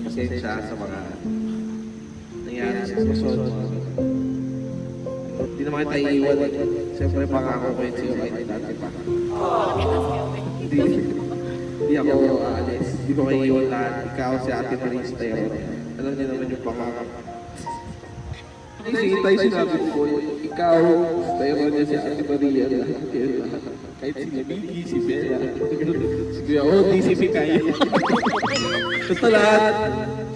pasensya sa mga nangyari sa Quezon. Hindi naman kita iiwan. Siyempre, pangako ko yun sa'yo kahit dati pa. Hindi ako aalis. Hindi ko kayo iiwan lahat. Ikaw, si Ate Marista yun. Alam niyo naman yung pangako. Sige tayo sinabi ko, ikaw, tayo niya si Ate Maria. Kahit si Nabigi, si Bella. Si Kuya Odi, si Pikay. Basta lahat.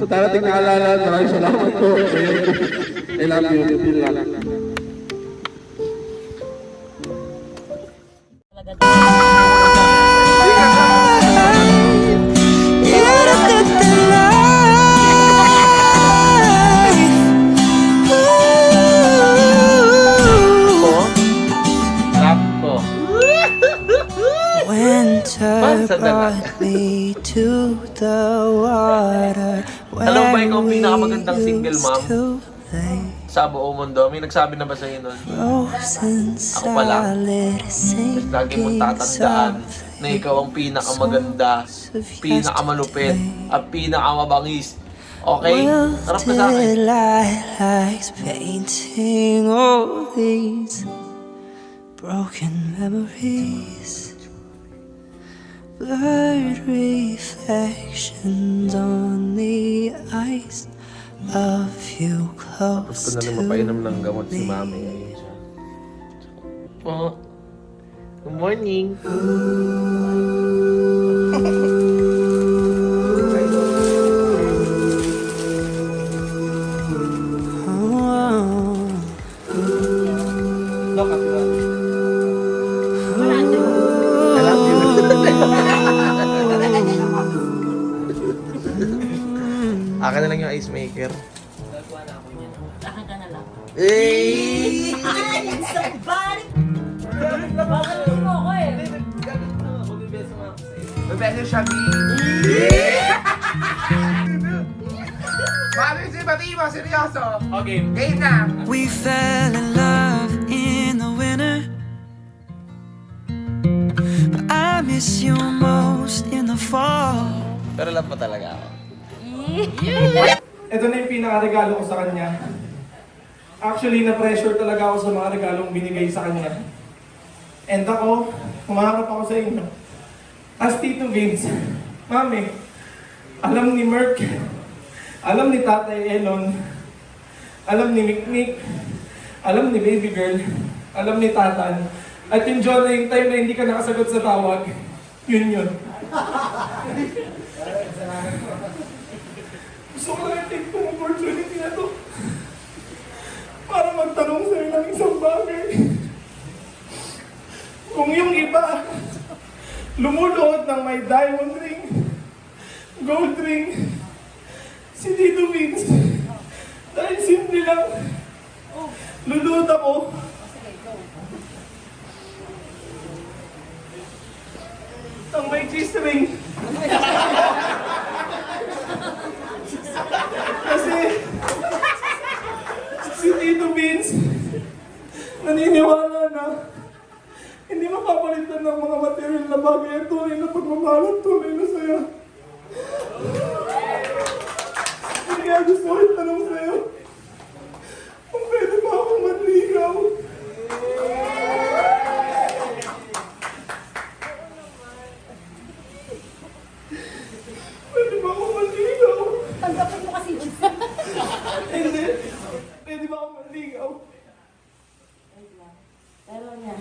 Sa darating na alala, maraming salamat po. I love you. Feel lang. Winter brought me to the water. Alam ba ikaw ang pinakamagandang single mom sa buong mundo? May nagsabi na ba sa'yo nun? Ako pa lang. Mas lagi mong tatandaan na ikaw ang pinakamaganda, pinakamalupit, at pinakamabangis. Okay? Harap ka sa akin. Painting all these broken memories, blurred reflections on the ice of you Tapos ko close na to mapainom ng gamot si me. mami ngayon siya. Po. Good morning. Akin na lang yung ice maker. Akin ka na lang. Eh! Ay, somebody! Bakit mo ako eh? Bebeso siya, B. Paano yung simpati mo? Seryoso? Okay. Game na. We fell in love in the winter, but I miss you most in the fall. Pero love mo talaga ako. Ito na yung pinaka-regalo ko sa kanya. Actually, na-pressure talaga ako sa mga regalong binigay sa kanya. And ako, kumaharap ako sa inyo. As Tito Vince, Mami, alam ni Merk, alam ni Tatay Elon, alam ni Mikmik, alam ni Baby Girl, alam ni Tatan, at yung John na yung time na hindi ka nakasagot sa tawag, yun. Gusto ko lang take itong opportunity na to para magtanong sa'yo ng isang bagay. Kung yung iba lumuluhod ng may diamond ring, gold ring, si Tito Vince, dahil simple lang, luluhod ako. Ang may cheese ring. Kasi si Tito Vince naniniwala na hindi mapapalitan ng mga material na bagay at tunay na pagmamahal at tunay na saya. Hindi kaya gusto ko itanong sa'yo kung pwede ba akong manligaw. Pwede ba akong manligaw? Tanggapin mo kasi yun. Hindi. Pwede ba akong manligaw? Pero niya.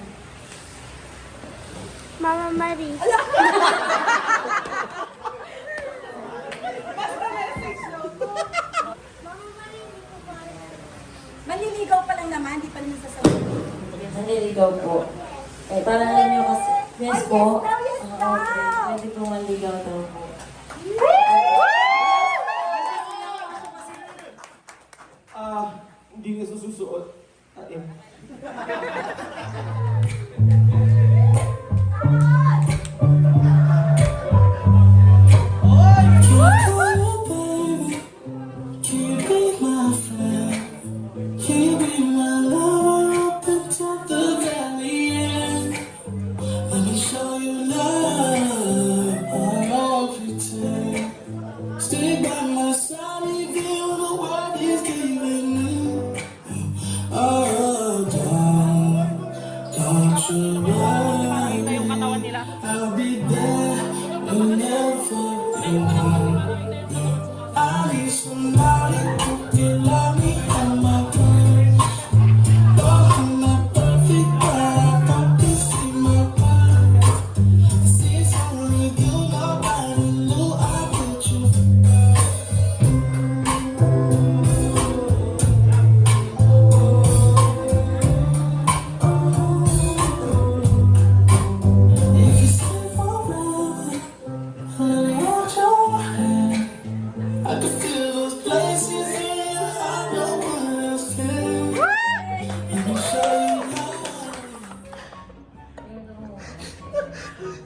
Mama Marie. Manliligaw pa lang naman, di pa rin sasabihin. Manliligaw po. Eh, parang alam nyo kasi. Yes po. Yes daw, yes daw. Pwede po manligaw daw po. Hindi na susuot. Ayan.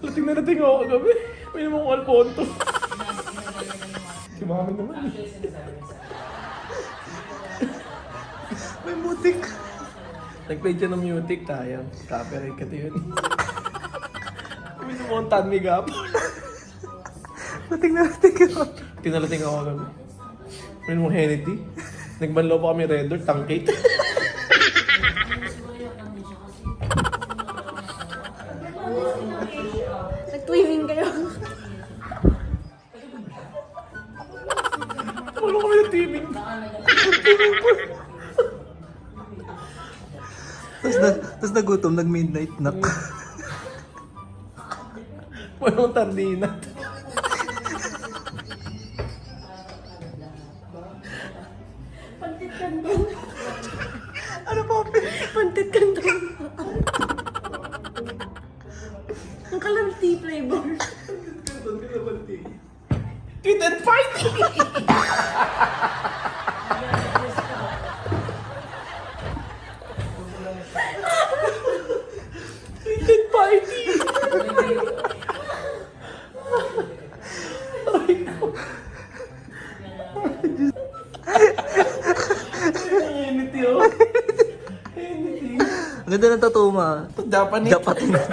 Lating na nating ako kagabi. May namang Alfonso. Si mami naman eh. May mutik. Nag-play siya ng mutik tayo. Copyright ka yun. May namang tanmi gap. Lating na nating ako. Tinalating ako kagabi. May namang Hennedy. Nagbanlaw pa kami Red Door, tangkate. Nag-swimming kayo. Wala kami ng teaming. Tapos nagutom, nag-midnight nap. Walang tandinat. Pantit kandong. Ano pa? Pantit kandong. Ang kalamti flavor. Kid and fight! Kid and fighting! Ay ko. Unity oh. Unity. Ang ganda ng tattoo mo. Japanese. Japanese.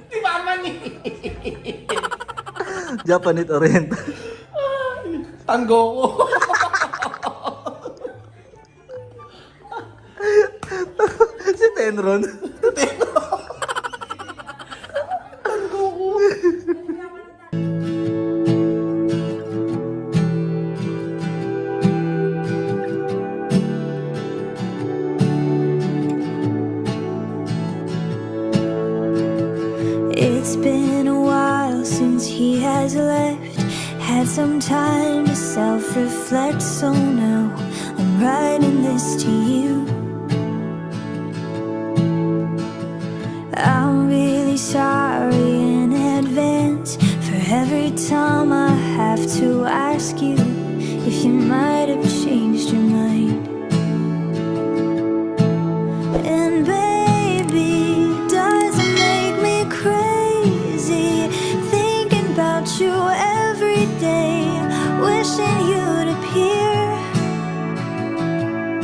Di ba man eh? Japanese Orient. Tango ko. Si Tenron. Tango ko. It's been a while since he has left. Had some time to self-reflect, so now I'm writing this to you. I'm really sorry in advance for every time I have to ask you if you might have changed your mind.